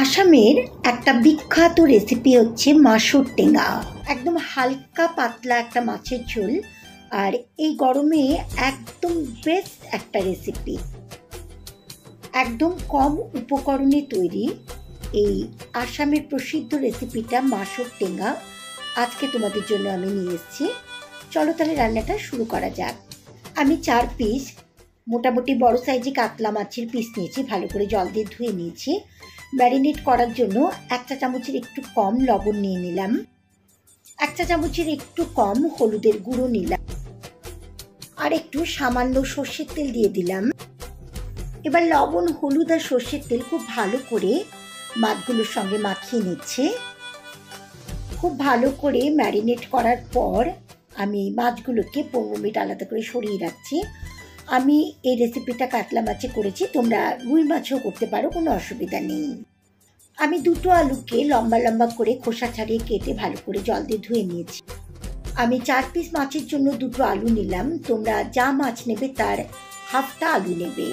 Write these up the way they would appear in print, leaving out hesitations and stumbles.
আসামের একটা বিখ্যাত রেসিপি হচ্ছে মাসুর টেঙা। একদম হালকা পাতলা একটা মাছের ঝোল, আর এই গরমে একদম বেস্ট একটা রেসিপি। একদম কম উপকরণে তৈরি এই আসামের প্রসিদ্ধ রেসিপিটা মাসুর টেঙা আজকে তোমাদের জন্য আমি নিয়ে এসেছি। চলো তাহলে রান্নাটা শুরু করা যাক। আমি 4 পিস মোটামুটি বড় সাইজে কাতলা মাছের পিস নিয়েছি, ভালো করে জল দিয়ে ধুয়ে নিয়েছি। ম্যারিনেট করার জন্য 1 চা চামচের একটু কম লবণ নিয়ে নিলাম, 1 চা চামচের একটু কম হলুদের গুঁড়ো নিলাম, আর একটু সামান্য সর্ষের তেল দিয়ে দিলাম। এবার লবণ, হলুদ আর সর্ষের তেল খুব ভালো করে মাছগুলোর সঙ্গে মাখিয়ে নিচ্ছে। খুব ভালো করে ম্যারিনেট করার পর আমি মাছগুলোকে 15 মিনিট আলাদা করে সরিয়ে রাখছি। আমি এই রেসিপিটা কাতলা মাছে করেছি, তোমরা রুই মাছেও করতে পারো, কোনো অসুবিধা নেই। আমি 2টো আলুকে লম্বা লম্বা করে খোসা ছাড়িয়ে কেটে ভালো করে জল দিয়ে ধুয়ে নিয়েছি। আমি 4 পিস মাছের জন্য 2টো আলু নিলাম, তোমরা যা মাছ নেবে তার হাফটা আলু নেবে।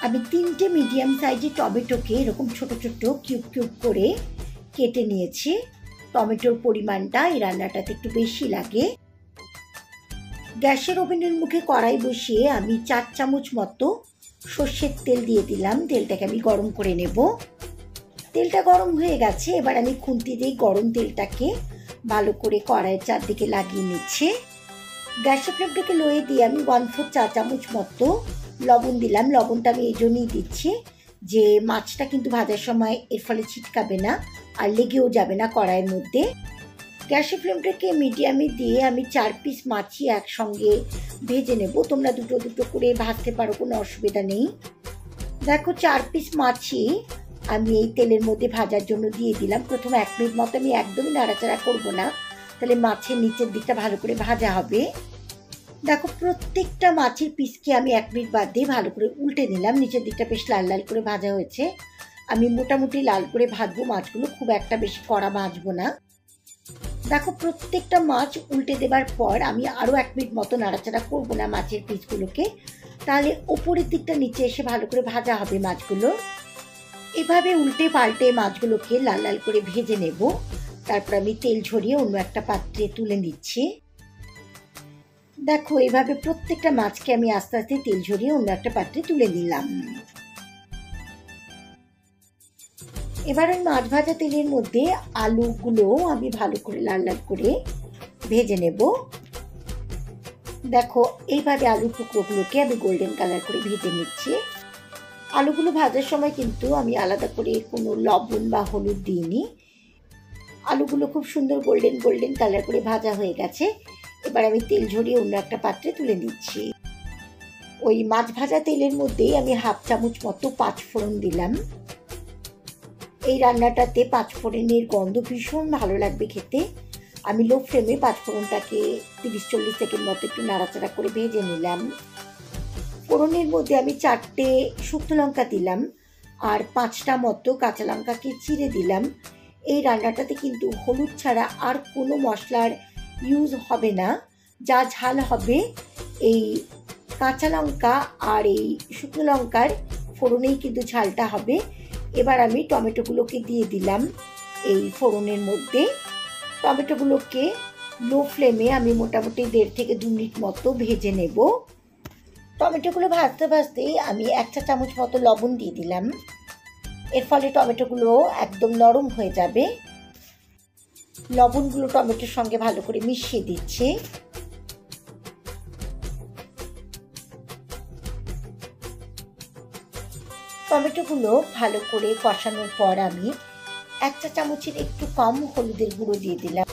আমি 3টে মিডিয়াম সাইজের টমেটোকে এরকম ছোট ছোট কিউব কিউব করে কেটে নিয়েছি। টমেটোর পরিমাণটা এই রান্নাটাতে একটু বেশি লাগে। গ্যাসের ওভেনের মুখে কড়াই বসিয়ে আমি 4 চামচ মতো সর্ষের তেল দিয়ে দিলাম। তেলটাকে আমি গরম করে নেব। তেলটা গরম হয়ে গেছে, এবার আমি খুন্তি দিয়ে গরম তেলটাকে ভালো করে কড়াইয়ের চারদিকে লাগিয়ে নিচ্ছি। গ্যাসের ফ্লেমটাকে লোয়ে দিয়ে আমি 1/4 চা চামচ মতো লবণ দিলাম। লবণটা আমি এই জন্যই দিচ্ছি যে মাছটা কিন্তু ভাজার সময় এর ফলে ছিটকাবে না আর লেগেও যাবে না কড়াইয়ের মধ্যে। গ্যাসের ফ্লেমটাকে মিডিয়ামে দিয়ে আমি 4 পিস মাছই একসঙ্গে ভেজে নেব। তোমরা দুটো দুটো করে ভাজতে পারো, কোনো অসুবিধা নেই। দেখো 4 পিস মাছই আমি এই তেলের মধ্যে ভাজার জন্য দিয়ে দিলাম। প্রথমে 1 মিনিট মতো আমি একদমই নাড়াচাড়া করব না, তাহলে মাছের নিচের দিকটা ভালো করে ভাজা হবে। দেখো প্রত্যেকটা মাছের পিসকে আমি 1 মিনিট বাদ দিয়ে ভালো করে উল্টে নিলাম। নিচের দিকটা বেশ লাল লাল করে ভাজা হয়েছে। আমি মোটামুটি লাল করে ভাজবো মাছগুলো, খুব একটা বেশি কড়া ভাজবো না। দেখো প্রত্যেকটা মাছ উল্টে দেবার পর আমি আরও 1 মিনিট মতো নাড়াচাড়া করবো না মাছের পিসগুলোকে, তাহলে ওপরের দিকটা নিচে এসে ভালো করে ভাজা হবে মাছগুলো। এভাবে উল্টে পাল্টে মাছগুলোকে লাল লাল করে ভেজে নেব। তারপর আমি তেল ঝরিয়ে অন্য একটা পাত্রে তুলে নিচ্ছি। দেখো এভাবে প্রত্যেকটা মাছকে আমি আস্তে আস্তে তেল ঝরিয়ে অন্য একটা পাত্রে তুলে নিলাম। এবার ওই মাছ ভাজা তেলের মধ্যে আলুগুলো আমি ভালো করে লাল লাল করে ভেজে নেব। দেখো এইভাবে আলুর টুকরোগুলোকে আমি গোল্ডেন কালার করে ভেজে নিচ্ছি। আলুগুলো ভাজার সময় কিন্তু আমি আলাদা করে কোনো লবণ বা হলুদ দিইনি। আলুগুলো খুব সুন্দর গোল্ডেন গোল্ডেন কালার করে ভাজা হয়ে গেছে। এবার আমি তেল ঝরিয়ে অন্য একটা পাত্রে তুলে নিচ্ছি। ওই মাছ ভাজা তেলের মধ্যেই আমি 1/2 চামচ মতো 5 ফোড়ন দিলাম। এই রান্নাটাতে 5 ফোড়নের গন্ধ ভীষণ ভালো লাগবে খেতে। আমি লো ফ্লেমে 5 ফোড়নটাকে 30-40 সেকেন্ড মতো একটু নাড়াচাড়া করে ভেজে নিলাম। ফোড়নের মধ্যে আমি 4টে শুকনো লঙ্কা দিলাম আর 5টা মতো কাঁচা লঙ্কাকে চিড়ে দিলাম। এই রান্নাটাতে কিন্তু হলুদ ছাড়া আর কোনো মশলার ইউজ হবে না। যা ঝাল হবে এই কাঁচা লঙ্কা আর এই শুকনো লঙ্কার ফোড়নেই কিন্তু ঝালটা হবে। এবার আমি টমেটোগুলোকে দিয়ে দিলাম এই ফোড়নের মধ্যে। টমেটোগুলোকে লো ফ্লেমে আমি মোটামুটি 1.5 থেকে 2 মিনিট মতো ভেজে নেব। টমেটোগুলো ভাজতে ভাজতেই আমি 1 চা চামচ মতো লবণ দিয়ে দিলাম। এর ফলে টমেটোগুলো একদম নরম হয়ে যাবে। লবণগুলো টমেটোর সঙ্গে ভালো করে মিশিয়ে দিচ্ছি। টমেটোগুলো ভালো করে কষানোর পর আমি 1 চা চামচের একটু কম হলুদের গুঁড়ো দিয়ে দিলাম।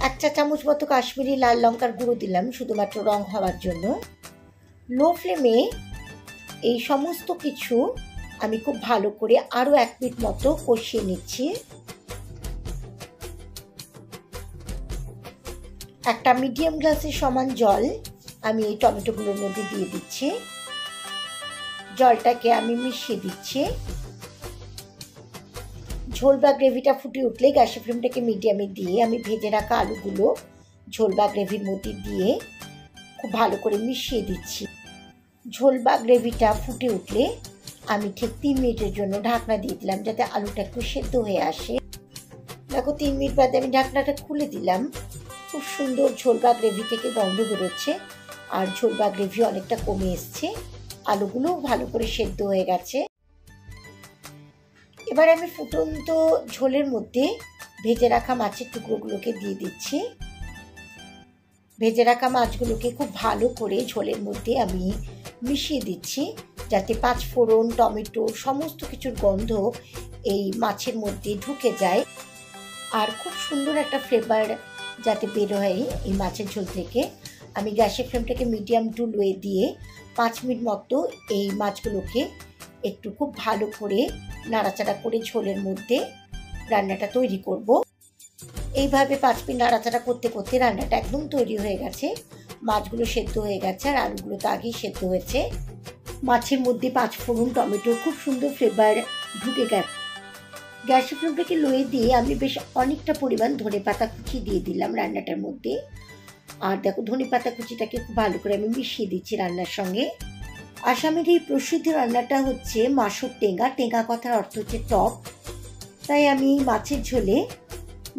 1 চা চামচ মতো কাশ্মীরি লাল লঙ্কার গুঁড়ো দিলাম শুধুমাত্র রং হওয়ার জন্য। লো ফ্লেমে এই সমস্ত কিছু আমি খুব ভালো করে আরও 1 মিনিট মতো কষিয়ে নিচ্ছি। একটা মিডিয়াম গ্লাসের সমান জল আমি এই টমেটোগুলোর মধ্যে দিয়ে দিচ্ছি। জলটাকে আমি মিশিয়ে দিচ্ছি। ঝোল বা গ্রেভিটা ফুটে উঠলে গ্যাসের ফ্লেমটাকে মিডিয়ামে দিয়ে আমি ভেজে রাখা আলুগুলো ঝোল বা গ্রেভির মধ্যে দিয়ে খুব ভালো করে মিশিয়ে দিচ্ছি। ঝোল বা গ্রেভিটা ফুটে উঠলে আমি ঠিক 3 মিনিটের জন্য ঢাকনা দিয়ে দিলাম যাতে আলুটা একটু সেদ্ধ হয়ে আসে। দেখো 3 মিনিট বাদে আমি ঢাকনাটা খুলে দিলাম। খুব সুন্দর ঝোল বা গ্রেভি থেকে গন্ধ বেরোচ্ছে, আর ঝোল বা গ্রেভি অনেকটা কমে এসছে, আলুগুলো ভালো করে সেদ্ধ হয়ে গেছে। এবার আমি ফুটন্ত ঝোলের মধ্যে ভেজে রাখা মাছের টুকরোগুলোকে দিয়ে দিচ্ছি। ভেজে রাখা মাছগুলোকে খুব ভালো করে ঝোলের মধ্যে আমি মিশিয়ে দিচ্ছি যাতে 5 ফোড়ন, টমেটো সমস্ত কিছুর গন্ধ এই মাছের মধ্যে ঢুকে যায়, আর খুব সুন্দর একটা ফ্লেভার যাতে বের হয় এই মাছের ঝোল থেকে। আমি গ্যাসের ফ্লেমটাকে মিডিয়াম টু লোয়ে দিয়ে 5 মিনিট মতো এই মাছগুলোকে একটু খুব ভালো করে নাড়াচাড়া করে ঝোলের মধ্যে রান্নাটা তৈরি করব। এইভাবে 5 মিনিট নাড়াচাড়া করতে করতে রান্নাটা একদম তৈরি হয়ে গেছে। মাছগুলো সেদ্ধ হয়ে গেছে, আর আলুগুলো তো আগেই সেদ্ধ হয়েছে। মাছের মধ্যে 5 ফোড়ন, টমেটো খুব সুন্দর ফ্লেভার ঢুকে গেছে। গ্যাসের ফ্লেমটাকে লোয়ে দিয়ে আমি বেশ অনেকটা পরিমাণ ধনেপাতা কুচি দিয়ে দিলাম রান্নাটার মধ্যে। আর দেখো ধনেপাতা কুচিটাকে খুব ভালো করে আমি মিশিয়ে দিচ্ছি রান্নার সঙ্গে। আসামের এই প্রসিদ্ধ রান্নাটা হচ্ছে মাসুর টেঙ্গা। টেঙ্গা কথার অর্থ হচ্ছে টক, তাই আমি মাছের ঝোলে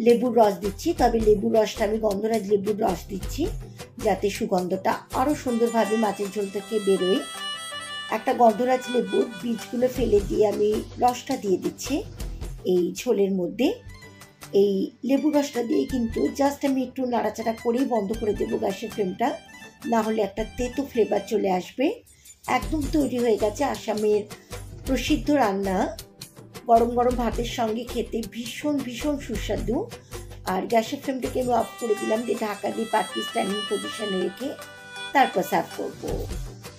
লেবুর রস দিচ্ছি। তবে লেবুর রসটা আমি গন্ধরাজ লেবুর রস দিচ্ছি যাতে সুগন্ধটা আরও সুন্দরভাবে মাছের ঝোল থেকে বেরোয়। একটা গন্ধরাজ লেবুর বীজগুলো ফেলে দিয়ে আমি রসটা দিয়ে দিচ্ছি এই ঝোলের মধ্যে। এই লেবু রসটা দিয়ে কিন্তু জাস্ট আমি একটু নাড়াচাড়া করেই বন্ধ করে দেবো গ্যাসের ফ্লেমটা, না হলে একটা তেতো ফ্লেভার চলে আসবে। একদম তৈরি হয়ে গেছে আসামের প্রসিদ্ধ রান্না। গরম গরম ভাতের সঙ্গে খেতে ভীষণ ভীষণ সুস্বাদু। আর গ্যাসের ফ্লেমটাকে আমি অফ করে দিলাম, দিয়ে ঢাকা দিয়ে 5 মিনিট স্ট্যান্ডিং পজিশনে রেখে তারপর সার্ভ করবো।